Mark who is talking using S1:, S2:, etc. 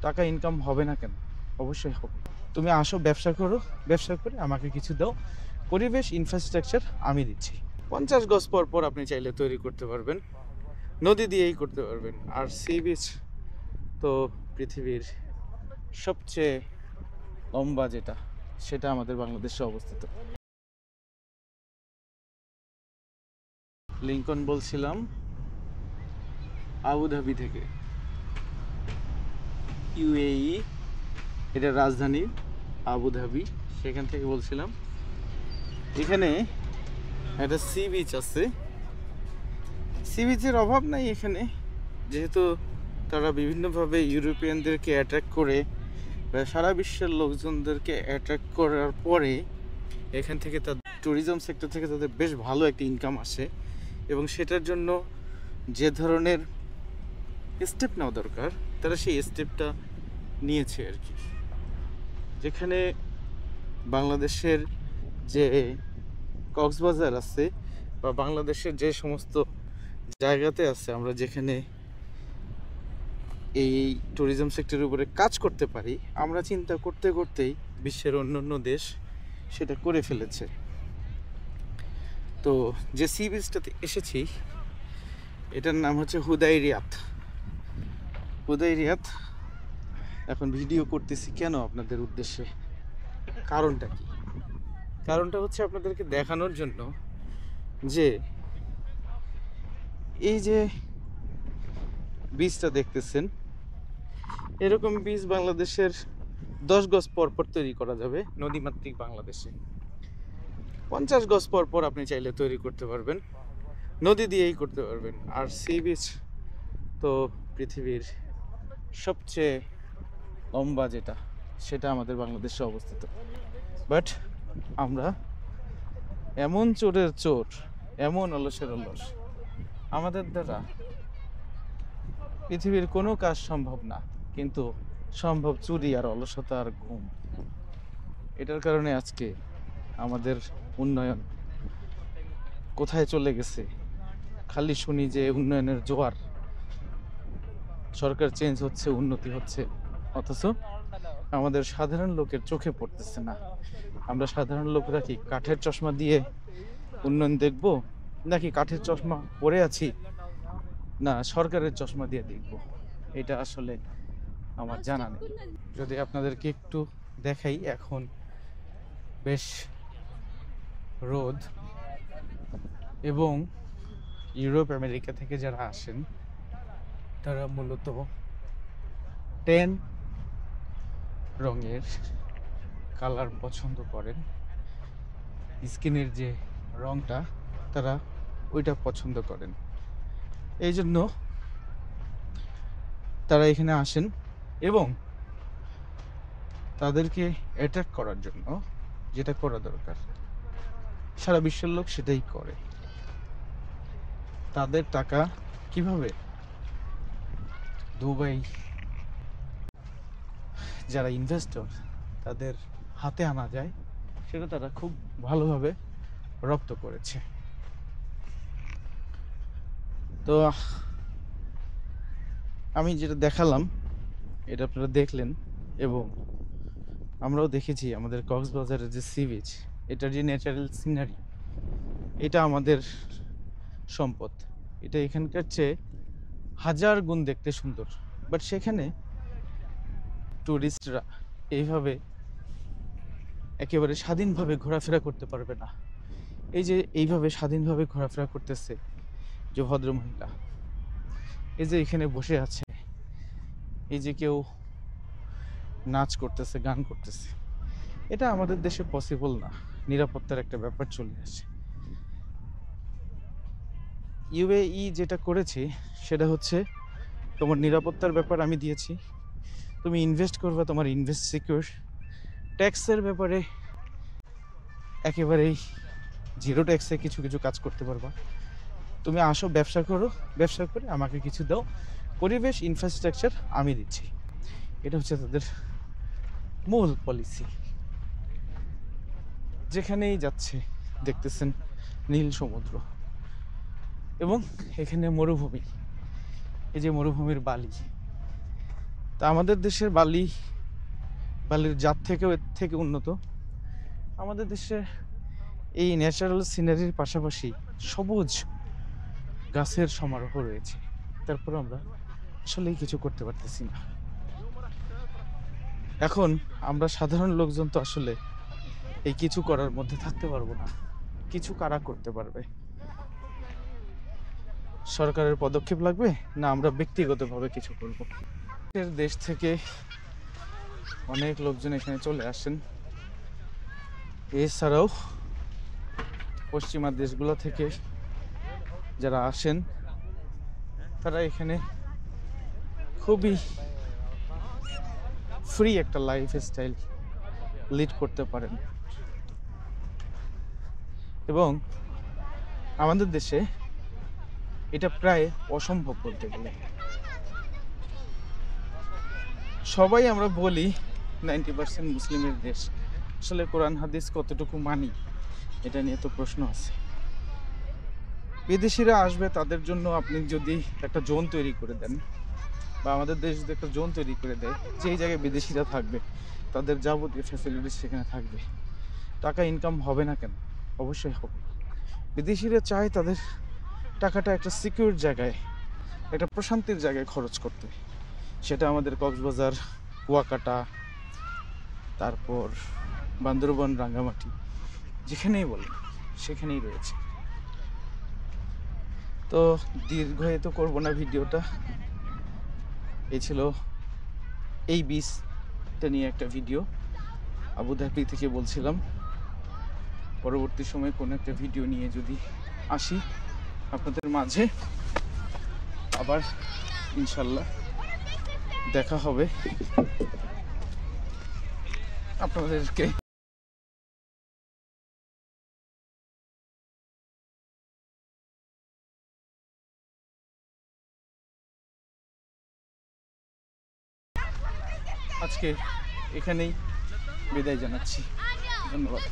S1: টাকা ইনকাম হবে না কেন? অবশ্যই হবে। তুমি আসো, ব্যবসা করো, ব্যবসা করে আমাকে কিছু দাও, পরিবেশ ইনফ্রাস্ট্রাকচার আমি দিচ্ছি। 50 গজ পর পর আপনি চাইলে তৈরি করতে পারবেন, নদী দিয়েই করতে পারবেন। আর সি বিচ তো পৃথিবীর সবচেয়ে লম্বা যেটা, সেটা আমাদের বাংলাদেশে অবস্থিত। লিঙ্কন বলছিলাম আবুধাবি থেকে, ইউএই, এটা রাজধানী আবুধাবি। সেখান থেকে বলছিলাম এখানে একটা সি বিচ আছে। সি বিচের অভাব নাই এখানে, যেহেতু তারা বিভিন্নভাবে ইউরোপিয়ানদেরকে অ্যাট্রাক্ট করে বা সারা বিশ্বের লোকজনদেরকে অ্যাট্রাক্ট করার পরে এখান থেকে তাদের ট্যুরিজম সেক্টর থেকে তাদের বেশ ভালো একটা ইনকাম আসে। এবং সেটার জন্য যে ধরনের স্টেপ নেওয়া দরকার তারা সেই স্টেপটা নিয়েছে আর কি। যেখানে বাংলাদেশের যে কক্সবাজার আছে বা বাংলাদেশের যে সমস্ত জায়গাতে আছে আমরা যেখানে এই ট্যুরিজম সেক্টরের উপরে কাজ করতে পারি, আমরা চিন্তা করতে করতেই বিশ্বের অন্যান্য দেশ সেটা করে ফেলেছে। তো যে সি বিচটাতে এসেছি এটার নাম হচ্ছে হুদাইরিয়াত। হুদাইরিয়াত এখন ভিডিও করতেছি কেন আপনাদের উদ্দেশ্যে, কারণটা কি? কারণটা হচ্ছে আপনাদেরকে দেখানোর জন্য যে এই যে বীজটা দেখতেছেন, এরকম বীজ বাংলাদেশের 10 গজ পর পর তৈরি করা যাবে নদীমাতৃক বাংলাদেশে। 50 গজ পর পর আপনি চাইলে তৈরি করতে পারবেন, নদী দিয়েই করতে পারবেন। আর সি বিচ তো পৃথিবীর সবচেয়ে লম্বা যেটা, সেটা আমাদের বাংলাদেশে অবস্থিত। বাট আমরা এমন চোরের চোর, এমন অলসের অলস, আমাদের দ্বারা পৃথিবীর কোনো কাজ সম্ভব না, কিন্তু সম্ভব চুরি আর অলসতা আর ঘুম। এটার কারণে আজকে আমাদের উন্নয়ন কোথায় চলে গেছে। খালি শুনি যে উন্নয়নের জোয়ার, সরকার চেঞ্জ হচ্ছে, উন্নতি হচ্ছে, অথচ আমাদের সাধারণ লোকের চোখে পড়তেছে না। আমরা সাধারণ লোকরা কি কাঠের চশমা দিয়ে উন্নয়ন দেখব, নাকি কাঠের চশমা পরে আছি না সরকারের চশমা দিয়ে দেখব? এটা আসলে আমার জানা নেই। যদি আপনাদেরকে একটু দেখাই, এখন বেশ রোদ, এবং ইউরোপ আমেরিকা থেকে যারা আসেন তারা মূলত ট্যান রঙের কালার পছন্দ করেন। স্কিনের যে রংটা তারা ওইটা পছন্দ করেন, এই জন্য তারা এখানে আসেন। এবং তাদেরকে অ্যাট্রাক্ট করার জন্য যেটা করা দরকার সারা বিশ্বের লোক সেটাই করে। তাদের টাকা কিভাবে দুবাই যারা ইনভেস্টর তাদের হাতে আনা যায় সেটা তারা খুব ভালোভাবে রপ্ত করেছে। তো আমি যেটা দেখালাম এটা আপনারা দেখলেন, এবং আমরাও দেখেছি আমাদের কক্সবাজারের যে সি বিচ, এটার যে ন্যাচারাল সিনারি, এটা আমাদের সম্পদ। এটা এখানকার চেয়ে 1000 গুণ দেখতে সুন্দর। বাট সেখানে টুরিস্টরা এইভাবে একেবারে স্বাধীনভাবে ঘোরাফেরা করতে পারবে না। এই যে এইভাবে স্বাধীনভাবে ঘোরাফেরা করতেছে যে ভদ্রমহিলা, এই যে এখানে বসে আছে, এই যে কেউ নাচ করতেছে, গান করতেছে, এটা আমাদের দেশে পসিবল না। নিরাপত্তার একটা ব্যাপার চলে আসে। ইউএই যেটা করেছে সেটা হচ্ছে তোমার নিরাপত্তার ব্যাপার আমি দিয়েছি, তুমি ইনভেস্ট করবা, তোমার ইনভেস্ট সিকিউর। ট্যাক্সের ব্যাপারে একেবারেই জিরো ট্যাক্সে কিছু কিছু কাজ করতে পারবা। তুমি আসো, ব্যবসা করো, ব্যবসা করে আমাকে কিছু দাও, পরিবেশ ইনফ্রাস্ট্রাকচার আমি দিচ্ছি। এটা হচ্ছে তাদের মূল পলিসি। যেখানেই যাচ্ছে দেখতেছেন নীল সমুদ্র, এবং এখানে মরুভূমি, এই যে মরুভূমির বালি, তা আমাদের দেশের বালির জাত থেকেও এর থেকে উন্নত। আমাদের দেশে এই ন্যাচারাল সিনারির পাশাপাশি সবুজ গাছের সমারোহ রয়েছে, তারপর আমরা আসলেই কিছু করতে পারতেছি না। এখন আমরা সাধারণ লোকজন তো আসলে এই কিছু করার মধ্যে থাকতে পারবো না। কিছু কারা করতে পারবে? সরকারের পদক্ষেপ লাগবে, না আমরা ব্যক্তিগতভাবে কিছু করব? দেশ থেকে অনেক লোকজন এখানে চলে আসেন। এছাড়াও পশ্চিমা দেশগুলো থেকে যারা আসেন তারা এখানে খুবই ফ্রি একটা লাইফ স্টাইল লিড করতে পারেন। এবং আমাদের দেশে এটা প্রায় অসম্ভব বলতে গেলে। সবাই আমরা বলি 90% মুসলিমের দেশ, আসলে কোরআন হাদিস কতটুকু মানি এটা নিয়ে তো প্রশ্ন আছে। বিদেশিরা আসবে, তাদের জন্য আপনি যদি একটা জোন তৈরি করে দেন, বা আমাদের দেশ যদি একটা জোন তৈরি করে দেয় যেই জায়গায় বিদেশিরা থাকবে, তাদের যাবতীয় ফ্যাসিলিটিস সেখানে থাকবে, টাকা ইনকাম হবে না কেন? অবশ্যই হবে। বিদেশিরা চায় তাদের টাকাটা একটা সিকিউর জায়গায়, একটা প্রশান্তির জায়গায় খরচ করতে। সেটা আমাদের কক্সবাজার, কুয়াকাটা, তারপর বান্দরবান, রাঙ্গামাটি, যেখানেই বলেন সেখানেই রয়েছে। তো দীর্ঘায়িত করব না ভিডিওটা। এই ছিল এই বিচটা নিয়ে একটা ভিডিও, আবুধাবি থেকে বলছিলাম। পরবর্তী সময় কোনো একটা ভিডিও নিয়ে যদি আসি আপনাদের মাঝে, আবার ইনশাল্লাহ দেখা হবে। আপনাদেরকে আজকে এখানেই বিদায় জানাচ্ছি। ধন্যবাদ।